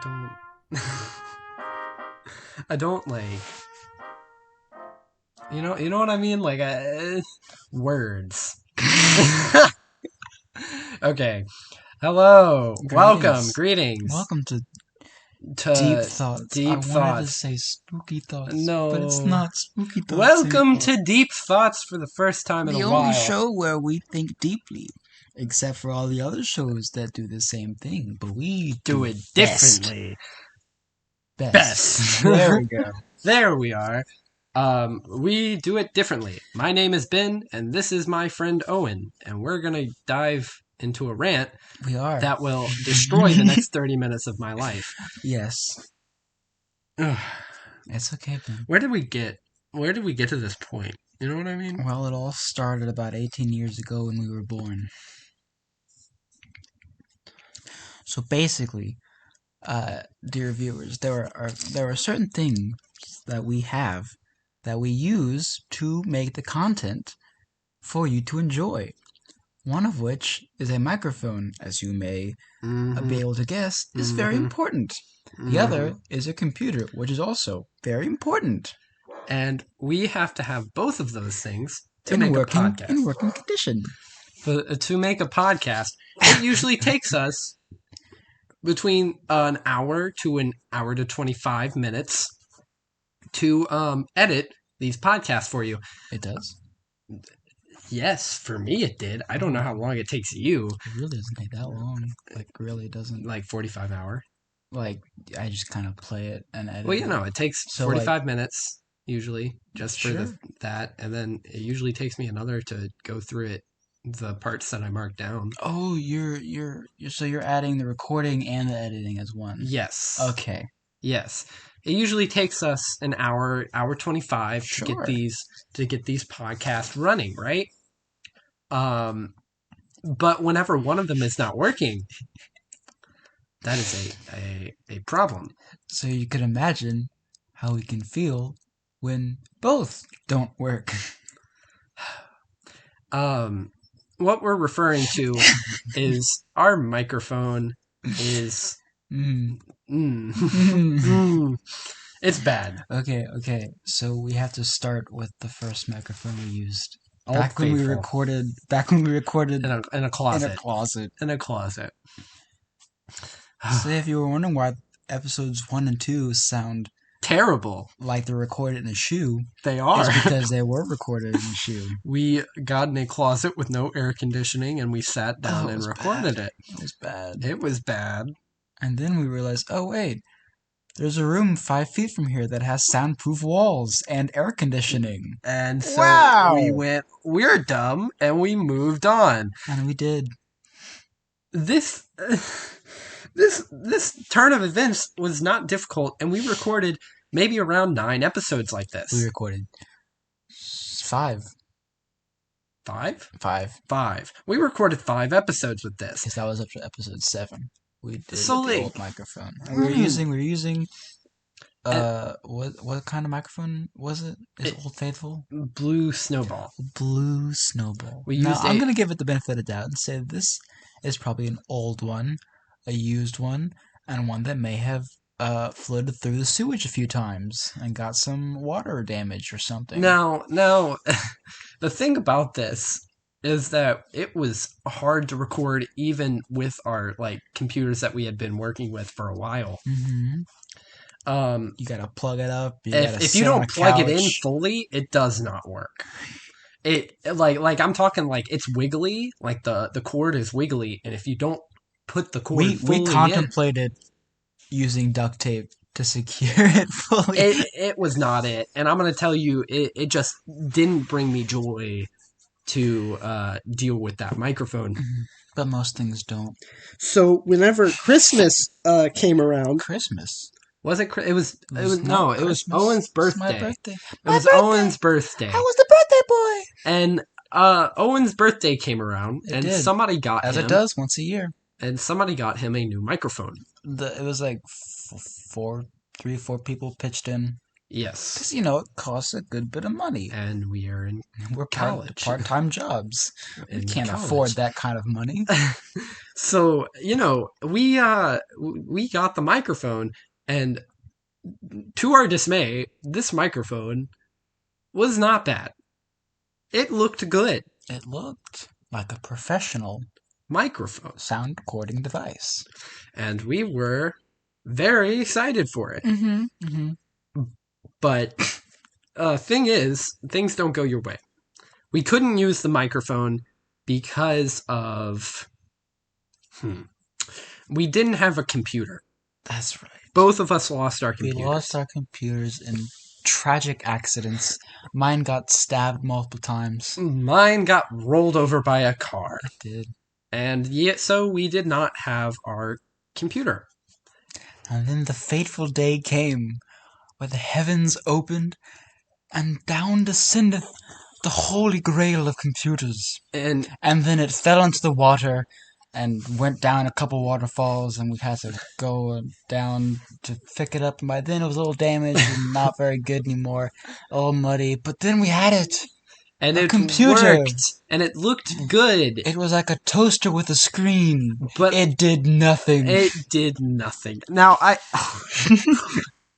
I don't like. You know what I mean? Like words. Okay. Hello. Welcome. Greetings. Welcome to to Deep Thoughts. Deep I Thoughts. wanted to say Spooky Thoughts, No. but it's not Spooky Thoughts. Welcome to Deep Thoughts for the first time in a while. The only show where we think deeply, except for all the other shows that do the same thing, but we do it differently. Best. There we go. There we are. We do it differently. My name is Ben, and this is my friend Owen, and we're gonna dive into a rant. We are. That will destroy the next 30 minutes of my life. Yes. It's okay, Ben. Where did we get to this point? You know what I mean? Well, it all started about 18 years ago when we were born. So basically, dear viewers, there are certain things that we have that we use to make the content for you to enjoy. One of which is a microphone, as you may be able to guess, is very important. The other is a computer, which is also very important. And we have to have both of those things to make a podcast. In working condition. To make a podcast, it usually takes us between an hour to an hour to 25 minutes to edit these podcasts for you. It does? Yes, for me it did. I don't know how long it takes you. It really doesn't take that long. Like, really doesn't. Like 45 hours. Like, I just kind of play it and edit Well, it takes 45 minutes, usually, just for that. And then it usually takes me another to go through it, the parts that I marked down. Oh, so you're adding the recording and the editing as one? Yes. Okay. Yes. It usually takes us an hour 25 to get these podcasts running, right? But whenever one of them is not working, that is a problem. So you can imagine how we can feel when both don't work. What we're referring to is our microphone is it's bad. Okay. So we have to start with the first microphone we used. Back when we recorded in a closet. So if you were wondering why episodes 1 and 2 sound terrible, like they're recorded in a shoe, they are. It's because they were recorded in a shoe. We got in a closet with no air conditioning, and we sat down and recorded it. It was bad. And then we realized, oh wait, there's a room 5 feet from here that has soundproof walls and air conditioning. And so we went, we're dumb, and we moved on. And we did. This turn of events was not difficult, and we recorded maybe around 9 episodes like this. We recorded 5. 5? 5. We recorded 5 episodes with this. Because that was up to episode 7. We did the old microphone. We were using what kind of microphone was it? Is Old Faithful? Blue Snowball. I'm gonna give it the benefit of the doubt and say this is probably an old one, a used one, and one that may have floated through the sewage a few times and got some water damage or something. No. The thing about this is that it was hard to record even with our computers that we had been working with for a while. Mm-hmm. You gotta plug it up. If you don't plug it in fully, it does not work. It I'm talking it's wiggly, the cord is wiggly, and if you don't put the cord fully we contemplated using duct tape to secure it fully. It was not it, and I'm gonna tell you, it just didn't bring me joy to deal with that microphone. But most things don't. So whenever Christmas came around, was it? It was Owen's birthday. My birthday. It was Owen's birthday. I was the birthday boy. And Owen's birthday came around, somebody got him, as it does once a year. And somebody got him a new microphone. It was 3 or 4 people pitched in. Yes. Because, it costs a good bit of money. And we're college. Part-time jobs. We can't afford that kind of money. So, we got the microphone, and to our dismay, this microphone was not bad. It looked good. It looked like a professional Microphone. sound recording device. And we were very excited for it. Mm-hmm. Mm-hmm. But thing is, things don't go your way. We couldn't use the microphone because of we didn't have a computer. That's right. Both of us lost our computers. We lost our computers in tragic accidents. Mine got stabbed multiple times. Mine got rolled over by a car. It did. And yet, so we did not have our computer. And then the fateful day came, where the heavens opened, and down descended the holy grail of computers. And then it fell into the water, and went down a couple waterfalls, and we had to go down to pick it up. And by then it was a little damaged and not very good anymore, all muddy. But then we had it. and A it computer. worked, and it looked good. It was like a toaster with a screen, But it did nothing. it did nothing. Now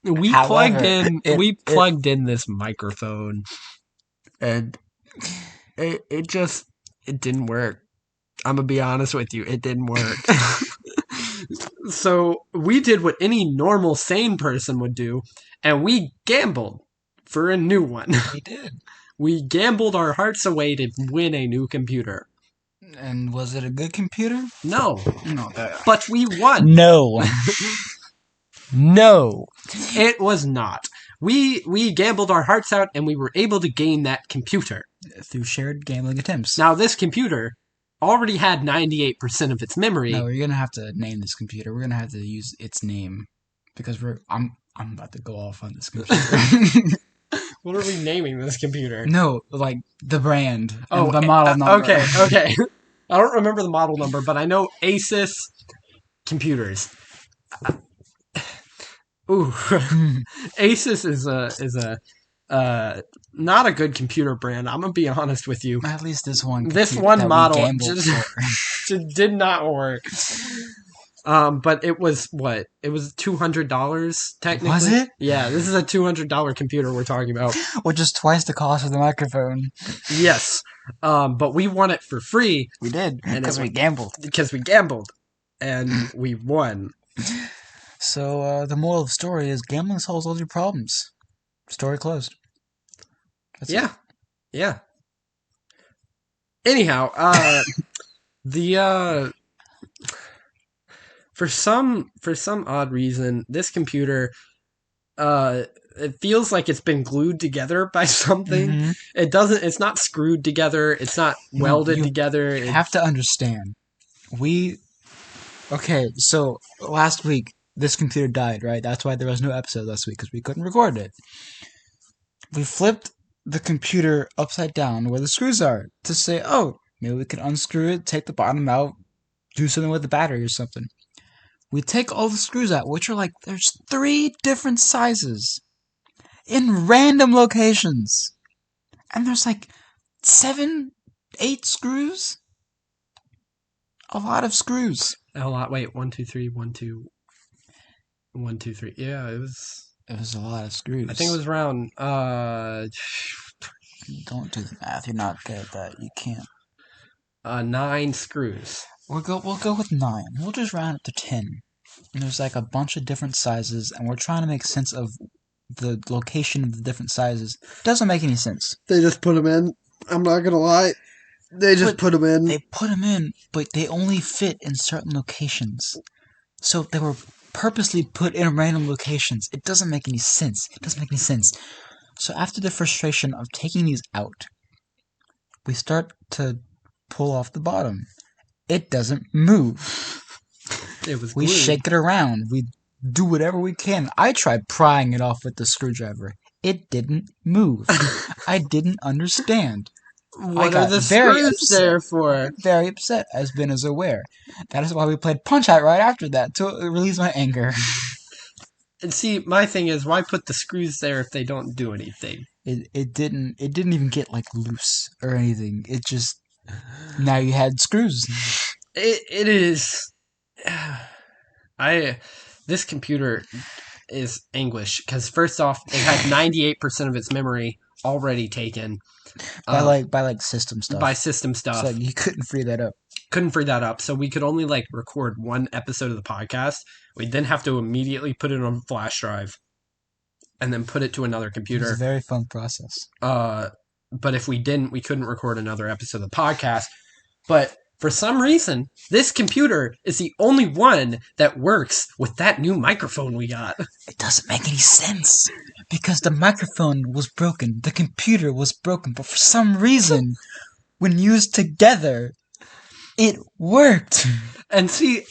we However, plugged in this microphone, and it didn't work. I'm gonna be honest with you, it didn't work. So we did what any normal sane person would do, and we gambled for a new one. We did. We gambled our hearts away to win a new computer. And was it a good computer? No, No. but we won. No. No. It was not. We gambled our hearts out, and we were able to gain that computer. Through shared gambling attempts. Now, this computer already had 98% of its memory. No, we're gonna have to name this computer. We're gonna have to use its name because I'm about to go off on this computer. What are we naming this computer? No, like the brand. Oh, and the model number. Okay. I don't remember the model number, but I know Asus computers. Ooh, Asus is a not a good computer brand. I'm gonna be honest with you. At least this one. This one model just did not work. But it was what? It was $200 technically. Was it? Yeah, this is a $200 computer we're talking about. Which is twice the cost of the microphone. Yes. But we won it for free. We did And because we gambled. Because we gambled, and we won. So the moral of the story is gambling solves all your problems. Story closed. That's it. Yeah. Anyhow, the for some odd reason, this computer, it feels like it's been glued together by something. Mhm. It doesn't. It's not screwed together. It's not welded together. You have to understand. Okay, so last week this computer died, right? That's why there was no episode last week because we couldn't record it. We flipped the computer upside down where the screws are to say, oh, maybe we can unscrew it, take the bottom out, do something with the battery or something. We take all the screws out, which are like, there's 3 different sizes in random locations. And there's like 7, 8 screws. A lot of screws. A lot. Wait, 1, 2, 3, 1, 2, 1, 2, 3. Yeah, it was. It was a lot of screws. I think it was around. Don't do the math. You're not good at that. You can't. 9 screws. We'll go with 9. We'll just round up to 10. And there's like a bunch of different sizes, and we're trying to make sense of the location of the different sizes. Doesn't make any sense. They just put them in. I'm not gonna lie. They just put them in. They put them in, but they only fit in certain locations. So they were purposely put in random locations. It doesn't make any sense. So after the frustration of taking these out, we start to pull off the bottom. It doesn't move. It was We glued. shake it around. We do whatever we can. I tried prying it off with the screwdriver. It didn't move. I didn't understand. What got are the very screws upset. there for? Very upset, as Ben is aware. That is why we played Punch-Out right after that, to release my anger. And see, my thing is, why put the screws there if they don't do anything? It didn't even get like loose or anything. It just, now you had screws. It is. This computer is English because first off, it had 98% of its memory already taken by system stuff. by system stuff. So you couldn't free that up. Couldn't free that up, so we could only like record one episode of the podcast. We'd then have to immediately put it on a flash drive, and then put it to another computer. It was a very fun process. But if we didn't, we couldn't record another episode of the podcast. But for some reason, this computer is the only one that works with that new microphone we got. It doesn't make any sense. Because the microphone was broken, the computer was broken, but for some reason, when used together, it worked. And see,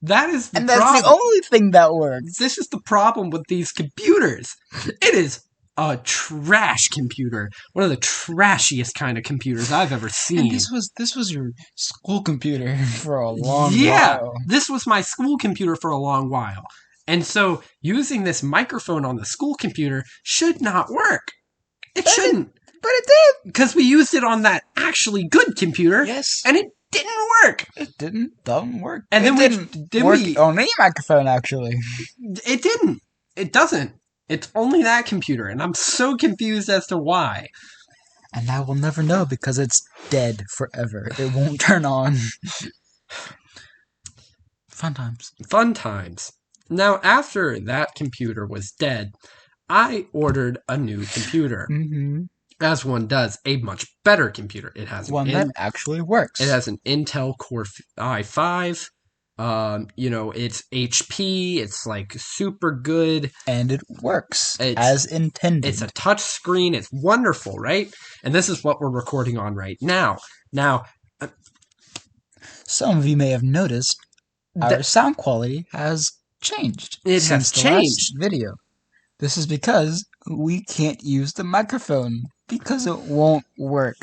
that is the and problem. That's the only thing that works. This is the problem with these computers. It is a trash computer. One of the trashiest kind of computers I've ever seen. And this was your school computer for a long while. Yeah, this was my school computer for a long while. And so using this microphone on the school computer should not work. It shouldn't. But it did. Because we used it on that actually good computer. Yes. And it didn't work. It doesn't work. And then didn't work on any microphone, actually. It didn't. It doesn't. It's only that computer, and I'm so confused as to why. And I will never know because it's dead forever. It won't turn on. Fun times. Fun times. Now, after that computer was dead, I ordered a new computer. Mm-hmm. As one does, a much better computer. It has one that actually works. It has an Intel Core i5. It's HP. It's like super good, and it works as intended. It's a touch screen. It's wonderful, right? And this is what we're recording on right now. Now, some of you may have noticed our sound quality has changed. It has changed. Last video. This is because we can't use the microphone because it won't work.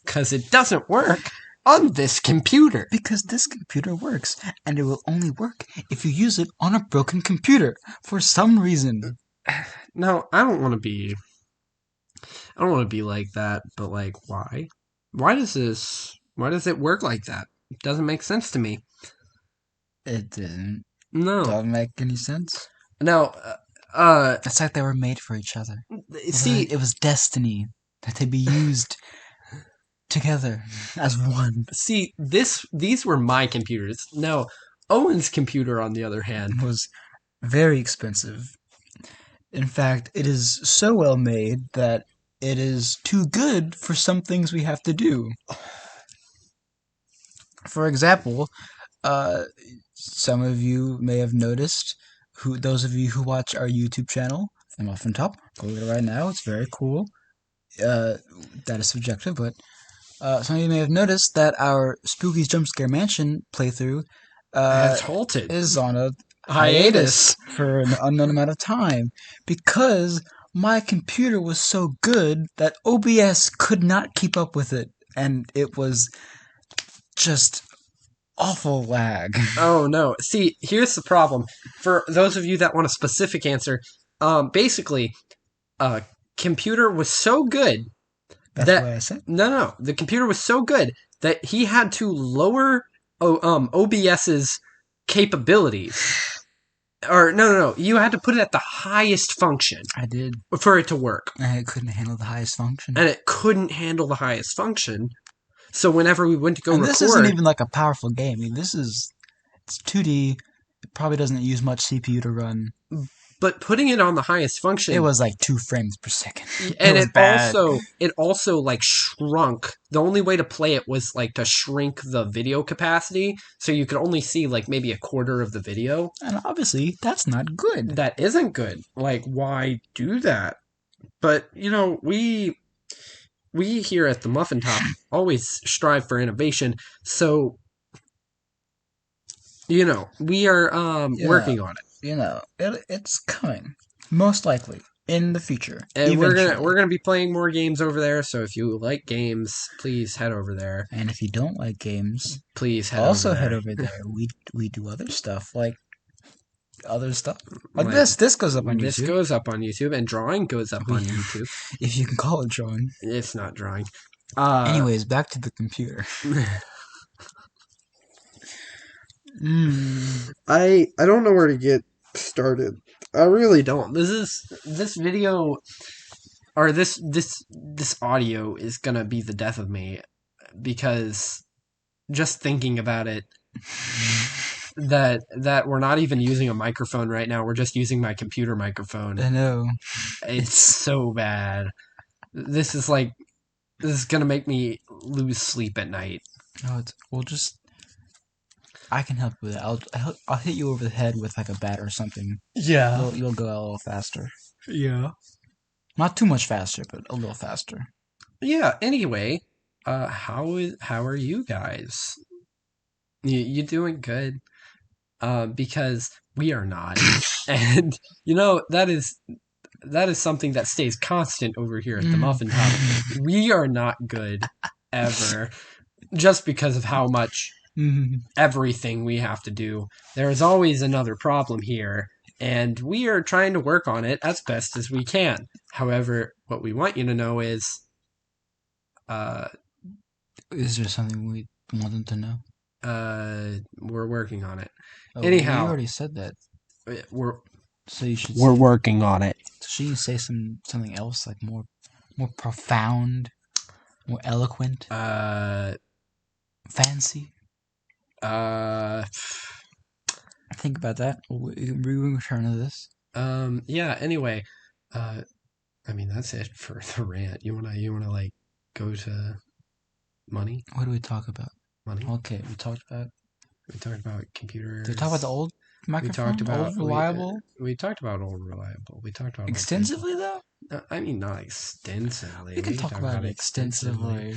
Because it doesn't work on this computer. Because this computer works, and it will only work if you use it on a broken computer for some reason. No, I don't want to be like that, but like, why? Why does it work like that? It doesn't make sense to me. It didn't. No. Doesn't make any sense. No, it's like they were made for each other. See, it was destiny that they be used together as one. See, these were my computers. Now, Owen's computer, on the other hand, was very expensive. In fact, it is so well made that it is too good for some things we have to do. For example, some of you may have noticed, those of you who watch our YouTube channel, The Muffin Top, go there right now. It's very cool. That is subjective, but some of you may have noticed that our Spooky's Jump Scare Mansion playthrough has halted. Is on a hiatus for an unknown amount of time because my computer was so good that OBS could not keep up with it, and it was just awful lag. Oh no. See, here's the problem. For those of you that want a specific answer, basically, computer was so good That's what I said. No. The computer was so good that he had to lower OBS's capabilities. Or no. You had to put it at the highest function. I did. For it to work. And it couldn't handle the highest function. So whenever we went to go record... this isn't even like a powerful game. I mean, it's 2D. It probably doesn't use much CPU to run. But putting it on the highest function... It was like 2 frames per second. And it also like shrunk. The only way to play it was like to shrink the video capacity, so you could only see like maybe a quarter of the video. And obviously, that's not good. That isn't good. Like, why do that? But, we here at the Muffin Top always strive for innovation, so, we are working on it. It's coming. Most likely. In the future. And we're gonna be playing more games over there, so if you like games, please head over there. And if you don't like games, please head over there. We do other stuff, like this goes up on YouTube. This goes up on YouTube, and drawing goes up on YouTube. If you can call it drawing. It's not drawing. Anyways, back to the computer. I don't know where to get started. I really don't. This video or this audio is gonna be the death of me because just thinking about it, that we're not even using a microphone right now. We're just using my computer microphone. I know. It's so bad. This is gonna make me lose sleep at night. No, I can help with it. I'll hit you over the head with like a bat or something. Yeah. You'll go a little faster. Yeah. Not too much faster, but a little faster. Yeah. Anyway, how are you guys? You doing good? Because we are not, and that is something that stays constant over here at the Muffin Top. We are not good ever, just because of how much everything we have to do. There is always another problem here, and we are trying to work on it as best as we can. However, what we want you to know is, is there something we want them to know? We're working on it. Oh, Anyhow, you already said that. So you should. We're working on it. Should you say something else, like more profound, more eloquent, fancy? Think about that. We return to this. Yeah. Anyway, I mean that's it for the rant. You wanna like go to money? What do we talk about? Money. Okay, we talked about computers. Did we talk about the old microphone? Old reliable. We talked about old reliable. We talked about extensively though. I mean, not extensively. We can talk about it extensively.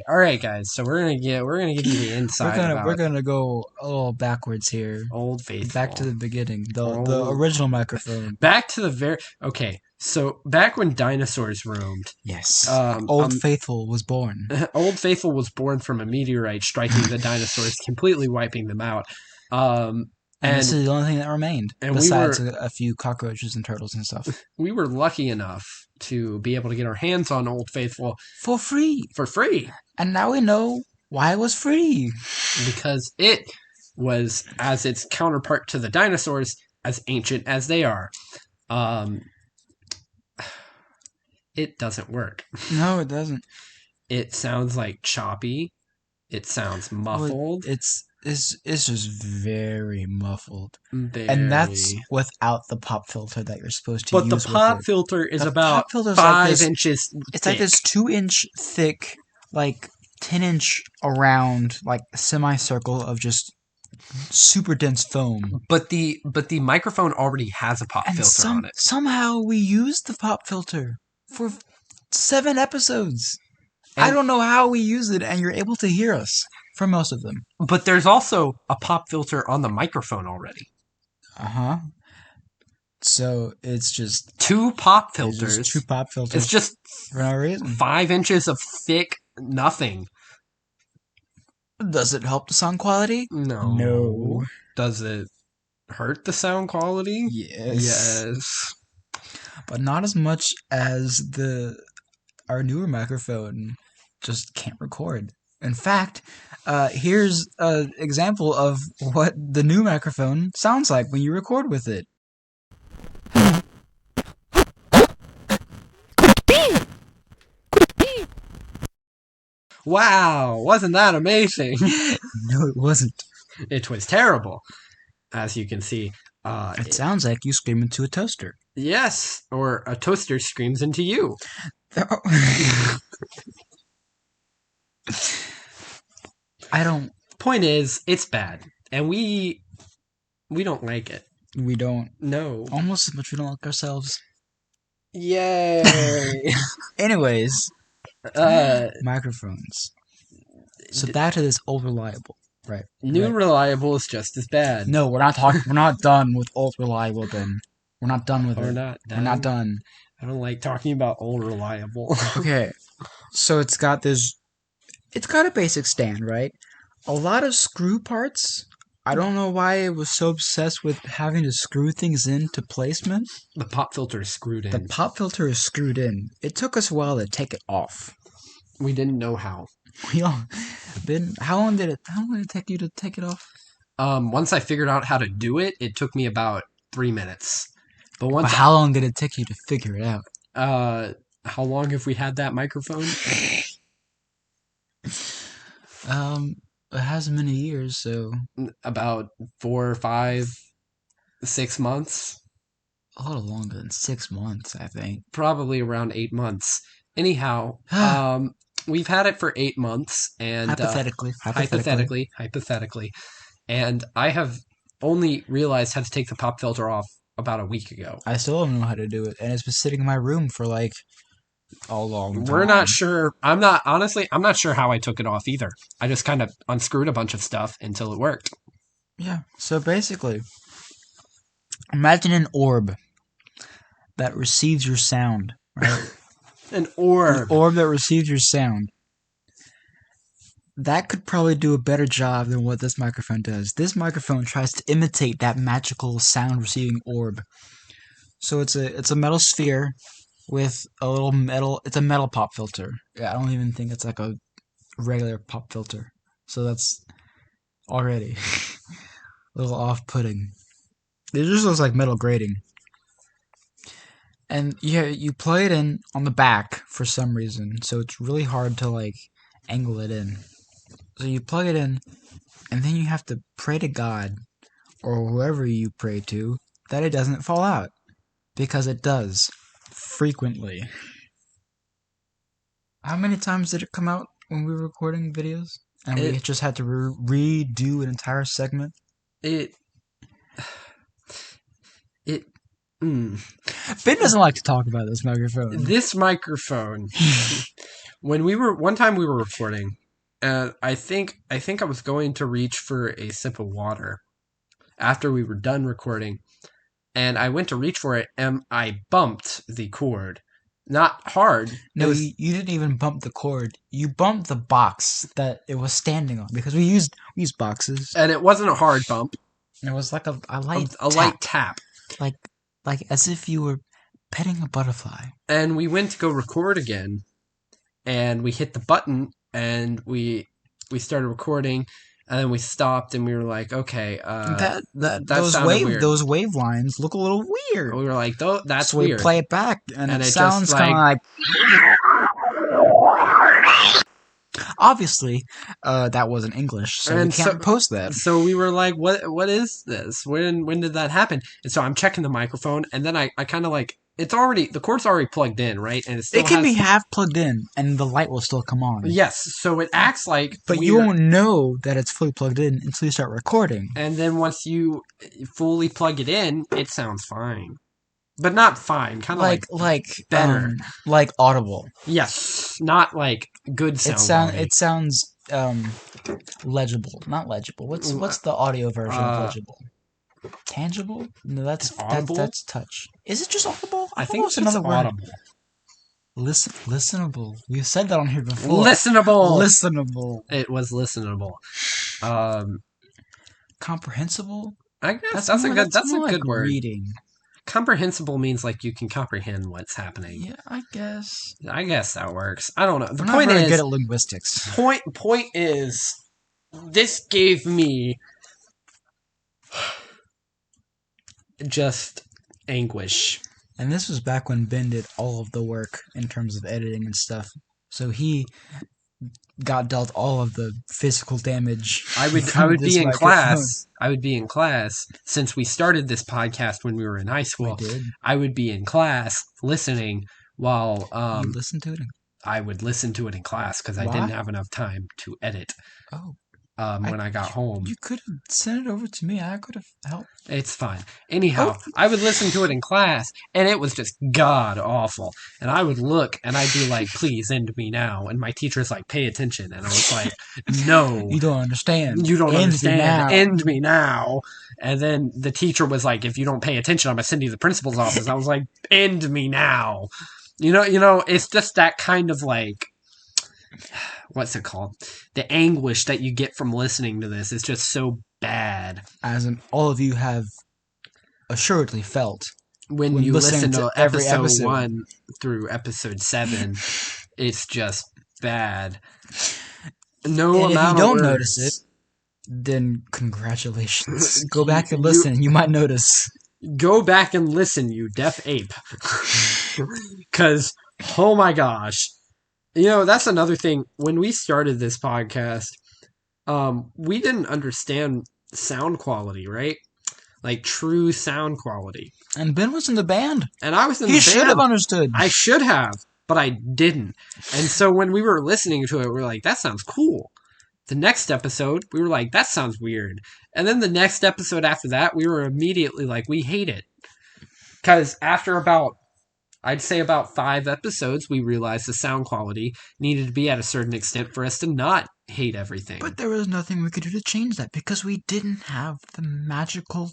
All right, guys. So we're gonna give you the inside. We're gonna go a little backwards here. Old Faithful. Back to the beginning. The original microphone. Back to the okay. So back when dinosaurs roamed. Yes. Old Faithful was born. Old Faithful was born from a meteorite striking the dinosaurs, completely wiping them out. And this is the only thing that remained, besides a few cockroaches and turtles and stuff. We were lucky enough to be able to get our hands on Old Faithful for free. And now we know why it was free. Because it was, as its counterpart to the dinosaurs, as ancient as they are. It doesn't work. No, it doesn't. It sounds like choppy. It sounds muffled. It's just very muffled. Very. And that's without the pop filter that you're supposed to use. But the pop filter is about 5 inches thick. It's like this 2-inch thick, like 10-inch around, like semicircle of just super dense foam. But the microphone already has a pop filter on it. Somehow we used the pop filter for 7 episodes. I don't know how we use it, and you're able to hear us for most of them. But there's also a pop filter on the microphone already. Uh-huh. So it's just 2 pop filters. It's 2 pop filters. It's just for no reason. 5 inches of thick nothing. Does it help the sound quality? No. Does it hurt the sound quality? Yes. But not as much as our newer microphone just can't record. In fact, here's an example of what the new microphone sounds like when you record with it. Wow, wasn't that amazing? No, it wasn't. It was terrible, as you can see. It sounds like you scream into a toaster. Yes, or a toaster screams into you. Point is, it's bad, and we don't like it. We don't. No. Almost as much we don't like ourselves. Yay! Anyways, microphones. So back to this old reliable, right? New reliable is just as bad. No, we're not talking. We're not done with old reliable. Then we're not done with it. We're not done. I don't like talking about old reliable. Okay, so it's got a basic stand, right? A lot of screw parts. I don't know why it was so obsessed with having to screw things into placement. The pop filter is screwed in. The pop filter is screwed in. It took us a while to take it off. We didn't know how. How long did it take you to take it off? Once I figured out how to do it, it took me about 3 minutes. But But once how long did it take you to figure it out? how long have we had that microphone? It hasn't been a year, so About 4, 5, 6 months. a little longer than 6 months, I think. Probably around 8 months. Anyhow, we've had it for 8 months, and hypothetically, and I have only realized how to take the pop filter off about a week ago. I still don't know how to do it, and it's been sitting in my room for like a long time. We're not sure. I'm not sure how I took it off either. I just kind of unscrewed a bunch of stuff until it worked. Yeah. So basically, imagine an orb that receives your sound, right? An orb. An orb that receives your sound. That could probably do a better job than what this microphone does. This microphone tries to imitate that magical sound receiving orb. So it's a metal sphere with a little metal. It's a metal pop filter. Yeah, I don't even think it's like a regular pop filter. So that's already a little off-putting. It just looks like metal grating. And yeah, you plug it in on the back for some reason, so it's really hard to like angle it in. So you plug it in, and then you have to pray to God, or whoever you pray to, that it doesn't fall out. Because it does. Frequently. How many times did it come out when we were recording videos? And we just had to redo an entire segment? Ben doesn't like to talk about this microphone. This microphone. One time we were recording, and I think I was going to reach for a sip of water after we were done recording, and I went to reach for it, and I bumped the cord. Not hard. No, you didn't even bump the cord. You bumped the box that it was standing on, because we used boxes. And it wasn't a hard bump. It was like a light light tap. Like as if you were petting a butterfly. And we went to go record again, and we hit the button, and we started recording, and then we stopped, and we were like, okay, those wave lines look a little weird. We were like, that's so weird. We play it back, and it sounds kind of like. Obviously, that wasn't English, so we can't post that. So we were like, what is this? When did that happen? And so I'm checking the microphone, and then I kind of like, the cord's already plugged in, right? And it can be half plugged in, and the light will still come on. Yes, so it acts like. But you won't know that it's fully plugged in until you start recording. And then once you fully plug it in, it sounds fine. But not fine, kind of like better. Like audible. Yes, not like good sound. It sounds legible. Not legible. What's the audio version of legible? Tangible? No, that's audible. That's touch. Is it just audible? I think it's another word. Audible. Listenable. We've said that on here before. Listenable. It was listenable. Comprehensible? I guess that's a good word. Reading. Comprehensible means like you can comprehend what's happening. Yeah, I guess. I guess that works. I don't know. The point is, good at linguistics. Point is, this gave me just anguish. And this was back when Ben did all of the work in terms of editing and stuff. So he got dealt all of the physical damage. I would be in class. I would be in class since we started this podcast when we were in high school. We did. I would be in class listening while you listen to it. I would listen to it in class because I didn't have enough time to edit. Oh. When I got home. You could have sent it over to me. I could have helped. It's fine. Anyhow, I would listen to it in class, and it was just god awful. And I would look, and I'd be like, please end me now. And my teacher's like, pay attention. And I was like, no. You don't understand. You don't understand. End me now. And then the teacher was like, if you don't pay attention, I'm going to send you to the principal's office. I was like, end me now. You know, it's just that kind of like, what's it called? The anguish that you get from listening to this is just so bad. As in, all of you have assuredly felt when you listen to every episode 1 through episode 7. It's just bad. No and amount if you don't of words. Notice it, then congratulations. Go back and listen. You might notice. Go back and listen, you deaf ape. Because, oh my gosh. That's another thing. When we started this podcast, we didn't understand sound quality, right? Like true sound quality. And Ben was in the band. And I was in the band. He should have understood. I should have, but I didn't. And so when we were listening to it, we were like, that sounds cool. The next episode, we were like, that sounds weird. And then the next episode after that, we were immediately like, we hate it. Because after I'd say about 5 episodes, we realized the sound quality needed to be at a certain extent for us to not hate everything. But there was nothing we could do to change that because we didn't have the magical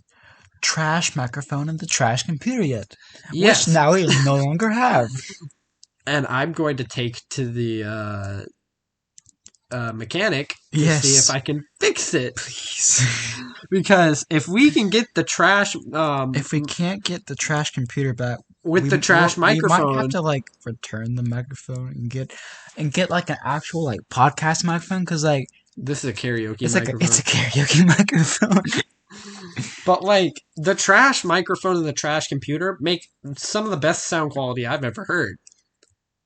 trash microphone and the trash computer yet. Yes. Which now we no longer have. And I'm going to take to the mechanic to see if I can fix it. Please. Because if we can get the trash... if we can't get the trash computer back... With the trash microphone... We might have to, return the microphone and get, an actual, podcast microphone, because, This is a karaoke microphone. It's a karaoke microphone. But, the trash microphone and the trash computer make some of the best sound quality I've ever heard.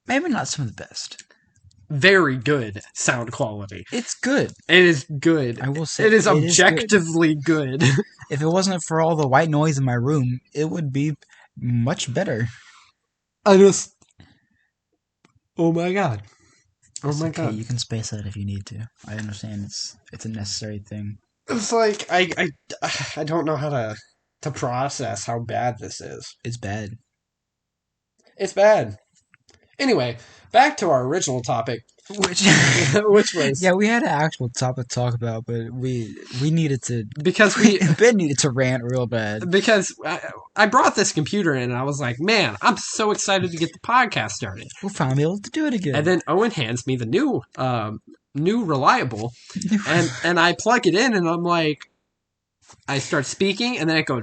Maybe not some of the best. Very good sound quality. It's good. It is good. I will say it is objectively good. If it wasn't for all the white noise in my room, it would be much better. Oh my god. It's okay. You can space that if you need to. I understand it's a necessary thing. It's like I don't know how to process how bad this is. It's bad. It's bad. Anyway, back to our original topic, which was we had an actual topic to talk about, but we needed to because Ben needed to rant real bad because I brought this computer in and I was like, man, I'm so excited to get the podcast started. We'll finally be able to do it again. And then Owen hands me the new reliable, and I plug it in and I'm like, I start speaking and then it goes.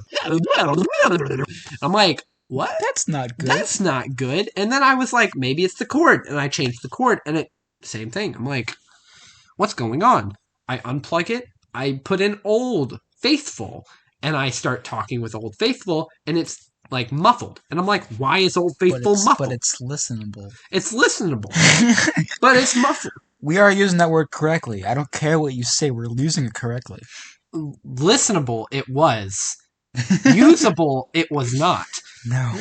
I'm like, what? That's not good. That's not good. And then I was like, maybe it's the cord. And I changed the cord and same thing. I'm like, what's going on? I unplug it. I put in Old Faithful and I start talking with Old Faithful and it's muffled. And I'm like, why is Old Faithful muffled? But it's listenable. It's listenable. But it's muffled. We are using that word correctly. I don't care what you say. We're using it correctly. Listenable, it was. Usable, it was not. No.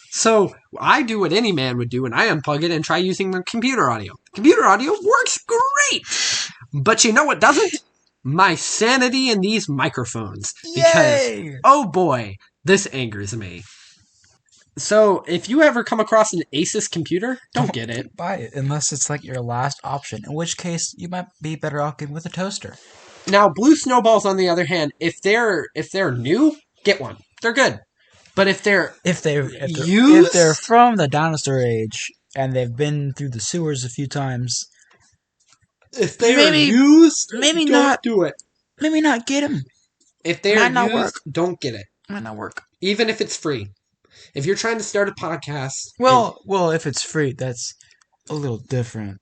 So I do what any man would do, and I unplug it and try using the computer audio. Computer audio works great, but you know what doesn't? My sanity in these microphones. Because, oh boy, this angers me. So if you ever come across an Asus computer, don't get it. Buy it, unless it's your last option, in which case you might be better off getting with a toaster. Now, Blue Snowballs, on the other hand, if they're new, get one. They're good. But if they're from the dinosaur age and they've been through the sewers a few times, if they are used, maybe don't not do it. Maybe not get them. If they are used, don't get it. Might not work. Even if it's free. If you're trying to start a podcast, well, if it's free, that's a little different.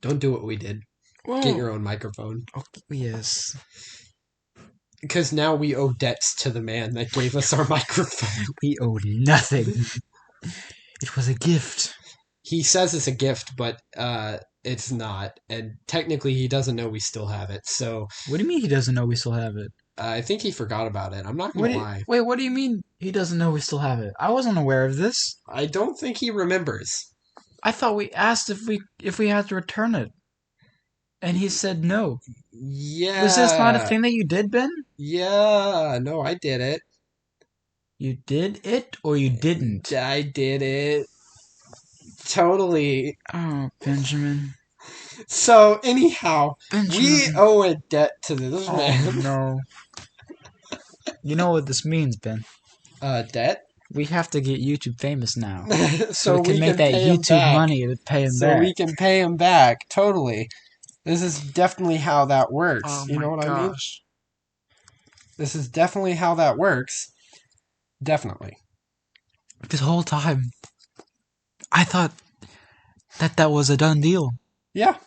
Don't do what we did. Well, get your own microphone. Oh, yes. Because now we owe debts to the man that gave us our microphone. We owe nothing. It was a gift. He says it's a gift, but it's not. And technically, he doesn't know we still have it. So, what do you mean he doesn't know we still have it? I think he forgot about it. I'm not going to lie. Wait, what do you mean he doesn't know we still have it? I wasn't aware of this. I don't think he remembers. I thought we asked if we had to return it. And he said no. Yeah. Was this not a thing that you did, Ben? Yeah. No, I did it. You did it or you didn't? I did it. Totally. Oh, Benjamin. So, anyhow, Benjamin. We owe a debt to this man. No. You know what this means, Ben? Debt? We have to get YouTube famous now. so we can make that YouTube money to pay him back. So we can pay him back. Totally. This is definitely how that works. Oh, you know what gosh. I mean? This is definitely how that works. Definitely. This whole time, I thought that was a done deal. Yeah.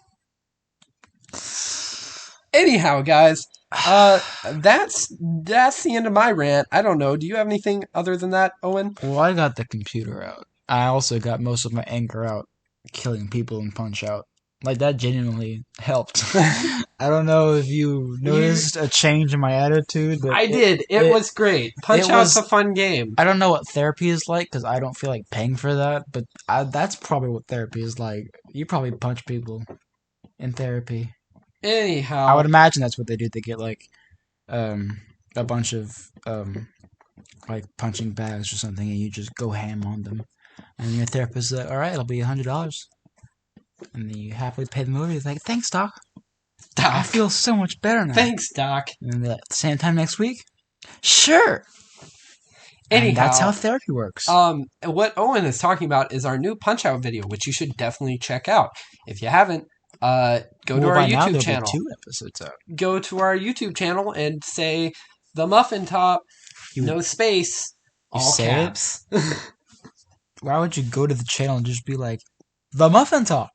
Anyhow, guys, that's the end of my rant. I don't know. Do you have anything other than that, Owen? Well, I got the computer out. I also got most of my anger out killing people in Punch-Out. Like, that genuinely helped. I don't know if you noticed a change in my attitude, but I did. It was great. Punch-Out's a fun game. I don't know what therapy is like because I don't feel like paying for that, but that's probably what therapy is like. You probably punch people in therapy. Anyhow, I would imagine that's what they do. They get like a bunch of like punching bags or something, and you just go ham on them. And your therapist is like, "All right, it'll be $100," and then you happily pay them over. He's like, "Thanks, doc. I feel so much better now." Thanks, Doc. And at the same time next week, sure. Anyhow, and that's how therapy works. What Owen is talking about is our new Punch-Out video, which you should definitely check out. If you haven't, go to our YouTube channel. 2 episodes out. Go to our YouTube channel and say the muffin top, no space, all caps. Why would you go to the channel and just be like, the muffin top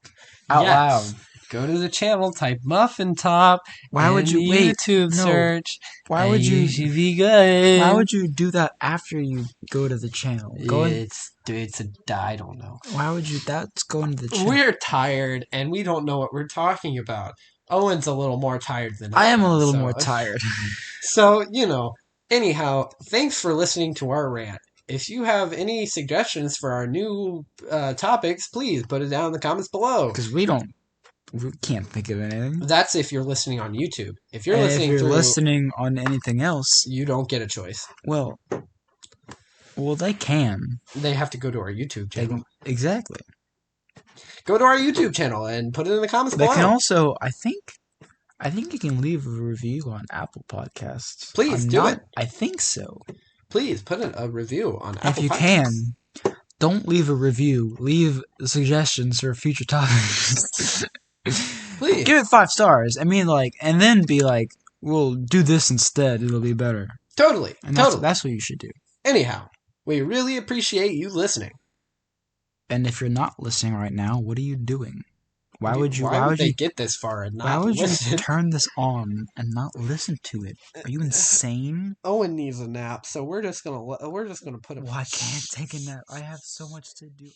out loud? Go to the channel, type muffin top. Why would you YouTube search? Why would you be good? Why would you do that after you go to the channel? I don't know. Why would you? That's going to the channel. We're tired and we don't know what we're talking about. Owen's a little more tired than I am a little more tired. So, anyhow, thanks for listening to our rant. If you have any suggestions for our new topics, please put it down in the comments below. Because we can't think of anything. That's if you're listening on YouTube. If you're listening on anything else, you don't get a choice. Well, they can. They have to go to our YouTube channel. Exactly. Go to our YouTube channel and put it in the comments below. They can also, I think you can leave a review on Apple Podcasts. Please do it. I think so. Please put in a review on Apple Podcasts. If you can, don't leave a review. Leave suggestions for future topics. Please. Give it 5 stars. I mean, and then be like, we'll do this instead. It'll be better. Totally. And that's what you should do. Anyhow, we really appreciate you listening. And if you're not listening right now, what are you doing? Why would they get this far and not listen? Why would you turn this on and not listen to it? Are you insane? Owen needs a nap, so we're just gonna put him. Well, I can't take a nap. I have so much to do.